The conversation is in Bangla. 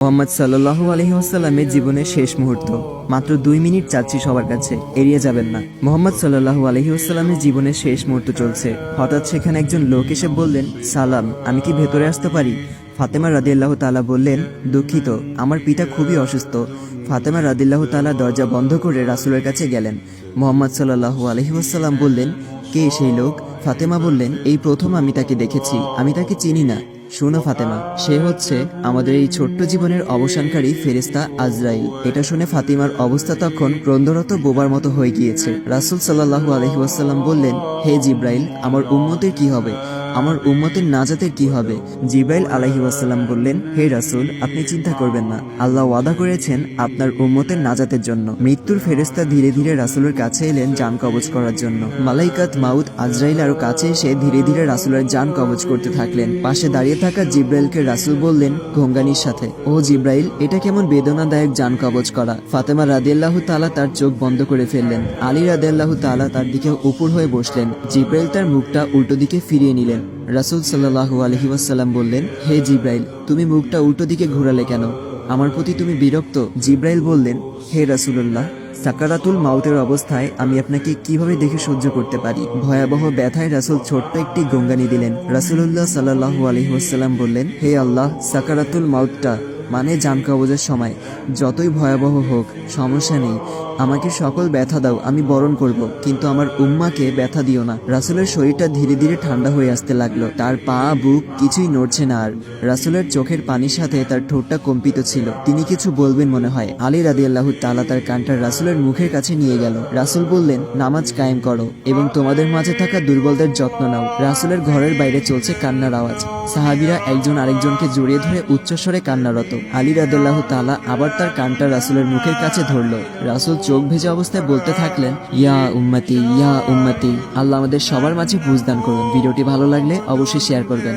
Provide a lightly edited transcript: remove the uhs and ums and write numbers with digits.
মোহাম্মদ সাল্লাল্লাহু আলাইহি ওয়াসাল্লামের জীবনের শেষ মুহূর্ত। মাত্র 2 মিনিট চাচ্ছি সবার কাছে, এড়িয়ে যাবেন না। মোহাম্মদ সাল্লাল্লাহু আলাইহি ওয়াসাল্লামের জীবনের শেষ মুহূর্ত চলছে। হঠাৎ সেখানে একজন লোক এসে বললেন, সালাম, আমি কি ভেতরে আসতে পারি? ফাতেমা রাদিয়াল্লাহু তাআলা বললেন, দুঃখিত, আমার পিতা খুবই অসুস্থ। ফাতেমা রাদিয়াল্লাহু তাআলা দরজা বন্ধ করে রাসূলের কাছে গেলেন। মোহাম্মদ সাল্লাল্লাহু আলাইহি ওয়াসাল্লাম বললেন, কে সেই লোক? ফাতেমা বললেন, এই প্রথম আমি তাকে দেখেছি, আমি তাকে চিনি না। শোনো ফাতেমা, সে হচ্ছে আমাদের এই ছোট্ট জীবনের অবসানকারী ফেরেশতা আজরাইল। এটা শুনে ফাতিমার অবস্থা তখন ক্রন্দরত বোবার মতো হয়ে গিয়েছে। রাসূল সাল্লাল্লাহু আলাইহি ওয়াসাল্লাম বললেন, হে জিব্রাইল, আমার উম্মতের কি হবে? আমার উম্মতের নাজাতের কি হবে? জিব্রাইল আলাইহি ওয়াসাল্লাম বললেন, হে রাসূল, আপনি চিন্তা করবেন না, আল্লাহ ওয়াদা করেছেন আপনার উম্মতের নাজাতের জন্য। মৃত্যুর ফেরেশতা ধীরে ধীরে রাসূলের কাছে এলেন জান কবজ করার জন্য। মালাইকাত মাউত আজরাইল আরো কাছে এসে ধীরে ধীরে রাসূলের জান কবজ করতে থাকলেন। পাশে দাঁড়িয়ে থাকা জিব্রাইলকে রাসূল বললেন ঘোঙ্গানির সাথে, ও জিব্রাইল, এটা কেমন বেদনাদায়ক জান কবজ করা। ফাতেমা রাদিয়াল্লাহু তাআলা তার চোখ বন্ধ করে ফেললেন। আলী রাদিয়াল্লাহু তাআলা তার দিকে উপর হয়ে বসলেন। জিব্রাইল তার মুখটা উল্টো দিকে ফিরিয়ে নিলেন। রাসূল সাল্লাল্লাহু আলাইহি ওয়াসাল্লাম বললেন, হে জিব্রাইল, তুমি মুখটা উল্টো দিকে ঘোরালে কেন? আমার প্রতি তুমি বিরক্ত? জিব্রাইল বললেন, হে রাসূলুল্লাহ, সাকারাতুল মাউতের অবস্থায় আমি আপনাকে কিভাবে দেখে সহ্য করতে পারি? ভয়াবহ ব্যথায় রাসূল ছোট্ট একটি গঙ্গানি দিলেন। রাসূলুল্লাহ সাল্লাল্লাহু আলাইহি ওয়াসাল্লাম বললেন, হে আল্লাহ, সাকারাতুল মাউতটা মানে জান কবজের সময় যতই ভয়াবহ হোক সমস্যা নেই, আমাকে সকল ব্যথা দাও, আমি বরণ করব, কিন্তু আমার উম্মাকে ব্যথা দিও না। রাসূলের শরীরটা ধীরে ধীরে ঠান্ডা হয়ে আসতে লাগলো। তার পা বুক কিছুই নড়ছে না আর। রাসূলের চোখের পানির সাথে তার ঠোঁটটা কম্পিত ছিল। তিনি কিছু বলবেন মনে হয়। আলী রাদিয়াল্লাহু তাআলা তার কানটা রাসূলের মুখের কাছে নিয়ে গেল। রাসূল বললেন, নামাজ কায়েম করো এবং তোমাদের মাঝে থাকা দুর্বলদের যত্ন নাও। রাসূলের ঘরের বাইরে চলছে কান্নার আওয়াজ। সাহাবীরা একজন আরেকজনকে জড়িয়ে ধরে উচ্চস্বরে কান্নারত। আলী রাদিয়াল্লাহু তাআলা আবার তার কানটা রাসূলের মুখের কাছে ধরলো। রাসূল চোখ ভেজা অবস্থায় বলতে থাকলেন, ইয়া উম্মতি, ইয়া উম্মতি। আল্লাহ আমাদের সবার মাঝে বুঝদান করুন। ভিডিওটি ভালো লাগলে অবশ্যই শেয়ার করবেন।